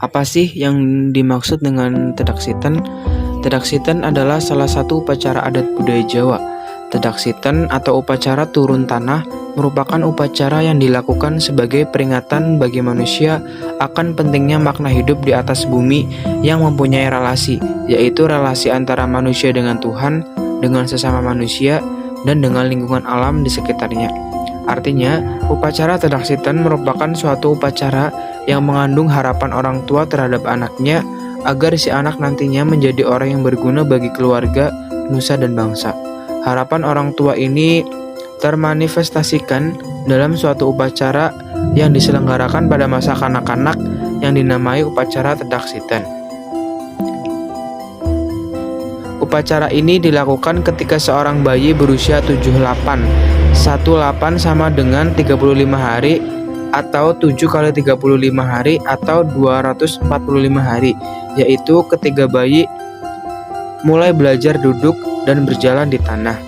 Apa sih yang dimaksud dengan tedaksiten? Tedaksiten adalah salah satu upacara adat budaya Jawa. Tedaksiten atau upacara turun tanah merupakan upacara yang dilakukan sebagai peringatan bagi manusia akan pentingnya makna hidup di atas bumi yang mempunyai relasi, yaitu relasi antara manusia dengan Tuhan, dengan sesama manusia, dan dengan lingkungan alam di sekitarnya. Artinya, upacara tedaksiten merupakan suatu upacara yang mengandung harapan orang tua terhadap anaknya agar si anak nantinya menjadi orang yang berguna bagi keluarga, nusa, dan bangsa. Harapan orang tua ini termanifestasikan dalam suatu upacara yang diselenggarakan pada masa kanak-kanak yang dinamai upacara tedaksiten. Upacara ini dilakukan ketika seorang bayi berusia 78. 18 sama dengan 35 hari atau 7 kali 35 hari atau 245 hari, yaitu ketika bayi mulai belajar duduk dan berjalan di tanah.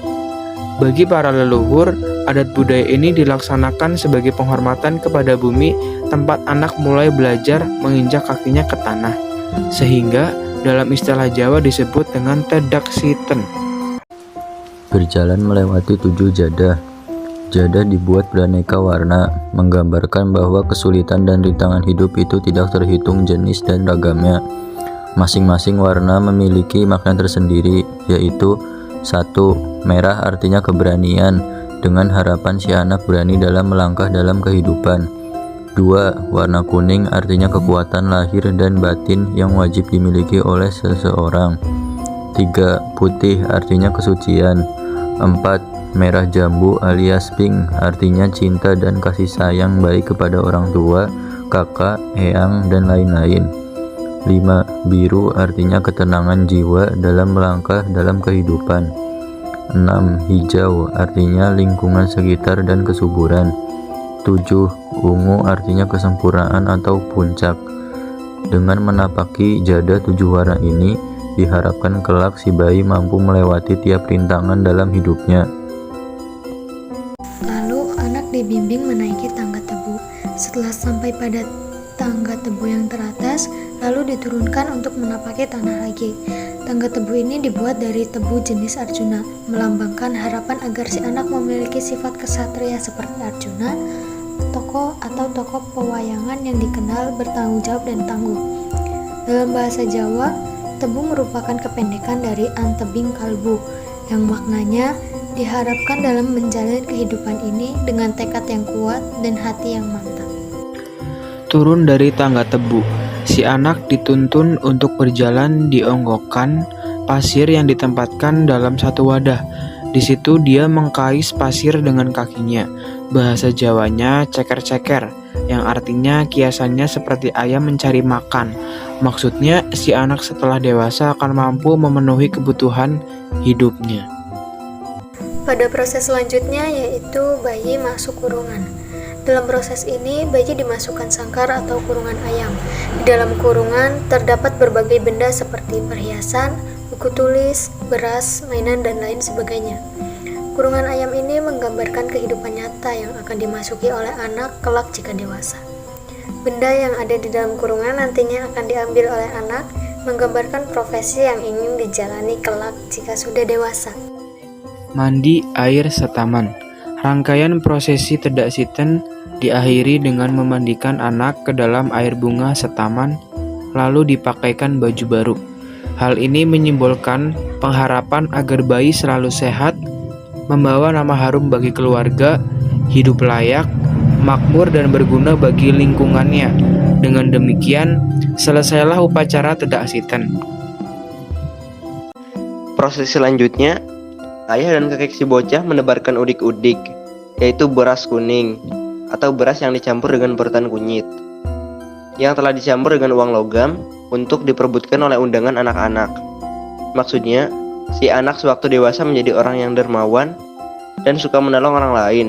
Bagi para leluhur, adat budaya ini dilaksanakan sebagai penghormatan kepada bumi tempat anak mulai belajar menginjak kakinya ke tanah, sehingga dalam istilah Jawa disebut dengan tedaksiten. Berjalan melewati 7 jadah. Jadah dibuat beraneka warna, menggambarkan bahwa kesulitan dan rintangan hidup itu tidak terhitung jenis dan ragamnya. Masing-masing warna memiliki makna tersendiri, yaitu 1. Merah artinya keberanian, dengan harapan si anak berani dalam melangkah dalam kehidupan. 2. Warna kuning artinya kekuatan lahir dan batin yang wajib dimiliki oleh seseorang. 3. Putih artinya kesucian. 4. Merah jambu alias pink artinya cinta dan kasih sayang baik kepada orang tua, kakak, eyang, dan lain-lain. 5. Biru artinya ketenangan jiwa dalam melangkah dalam kehidupan. 6. Hijau artinya lingkungan sekitar dan kesuburan. 7. Ungu artinya kesempurnaan atau puncak. Dengan menapaki jadah 7 warna ini, diharapkan kelak si bayi mampu melewati tiap rintangan dalam hidupnya. Lalu anak dibimbing menaiki tangga tebu. Setelah sampai pada tangga tebu yang teratas, lalu diturunkan untuk menapaki tanah lagi. Tangga tebu ini dibuat dari tebu jenis Arjuna, melambangkan harapan agar si anak memiliki sifat kesatria seperti Arjuna, tokoh atau tokoh pewayangan yang dikenal bertanggung jawab dan tangguh. Dalam bahasa Jawa, tebu merupakan kependekan dari antebing kalbu, yang maknanya diharapkan dalam menjalani kehidupan ini dengan tekad yang kuat dan hati yang mantap. Turun dari tangga tebu, si anak dituntun untuk berjalan di onggokan pasir yang ditempatkan dalam satu wadah. Di situ dia mengkais pasir dengan kakinya. Bahasa Jawanya ceker-ceker, yang artinya kiasannya seperti ayam mencari makan. Maksudnya si anak setelah dewasa akan mampu memenuhi kebutuhan hidupnya. Pada proses selanjutnya yaitu bayi masuk kurungan. Dalam proses ini, bayi dimasukkan sangkar atau kurungan ayam. Di dalam kurungan terdapat berbagai benda seperti perhiasan, buku tulis, beras, mainan, dan lain sebagainya. Kurungan ayam ini menggambarkan kehidupan nyata yang akan dimasuki oleh anak kelak jika dewasa. Benda yang ada di dalam kurungan nantinya akan diambil oleh anak, menggambarkan profesi yang ingin dijalani kelak jika sudah dewasa. Mandi air setaman. Rangkaian prosesi tedaksiten diakhiri dengan memandikan anak ke dalam air bunga setaman, lalu dipakaikan baju baru. Hal ini menyimbolkan pengharapan agar bayi selalu sehat, membawa nama harum bagi keluarga, hidup layak, makmur, dan berguna bagi lingkungannya. Dengan demikian, selesailah upacara tedaksiten. Proses selanjutnya, ayah dan kakek si bocah menebarkan udik-udik, yaitu beras kuning atau beras yang dicampur dengan parutan kunyit, yang telah dicampur dengan uang logam untuk diperebutkan oleh undangan anak-anak. Maksudnya, si anak sewaktu dewasa menjadi orang yang dermawan dan suka menolong orang lain.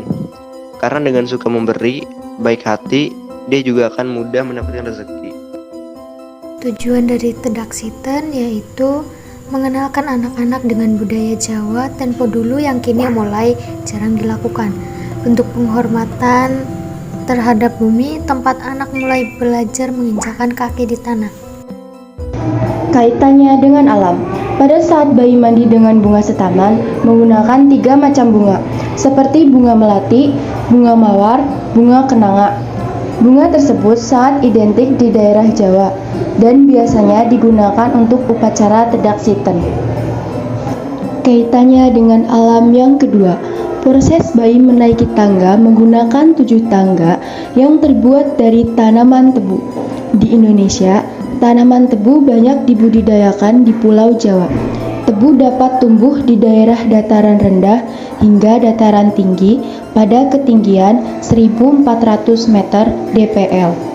Karena dengan suka memberi, baik hati, dia juga akan mudah mendapatkan rezeki. Tujuan dari tedaksiten yaitu mengenalkan anak-anak dengan budaya Jawa tempo dulu yang kini mulai jarang dilakukan. Bentuk penghormatan terhadap bumi, tempat anak mulai belajar menginjakkan kaki di tanah. Kaitannya dengan alam. Pada saat bayi mandi dengan bunga setaman menggunakan 3 macam bunga, seperti bunga melati, bunga mawar, bunga kenanga. Bunga tersebut sangat identik di daerah Jawa dan biasanya digunakan untuk upacara tedaksiten. Kaitannya dengan alam yang kedua, proses bayi menaiki tangga menggunakan 7 tangga yang terbuat dari tanaman tebu. Di Indonesia, tanaman tebu banyak dibudidayakan di Pulau Jawa. Tebu dapat tumbuh di daerah dataran rendah hingga dataran tinggi pada ketinggian 1.400 meter dpl.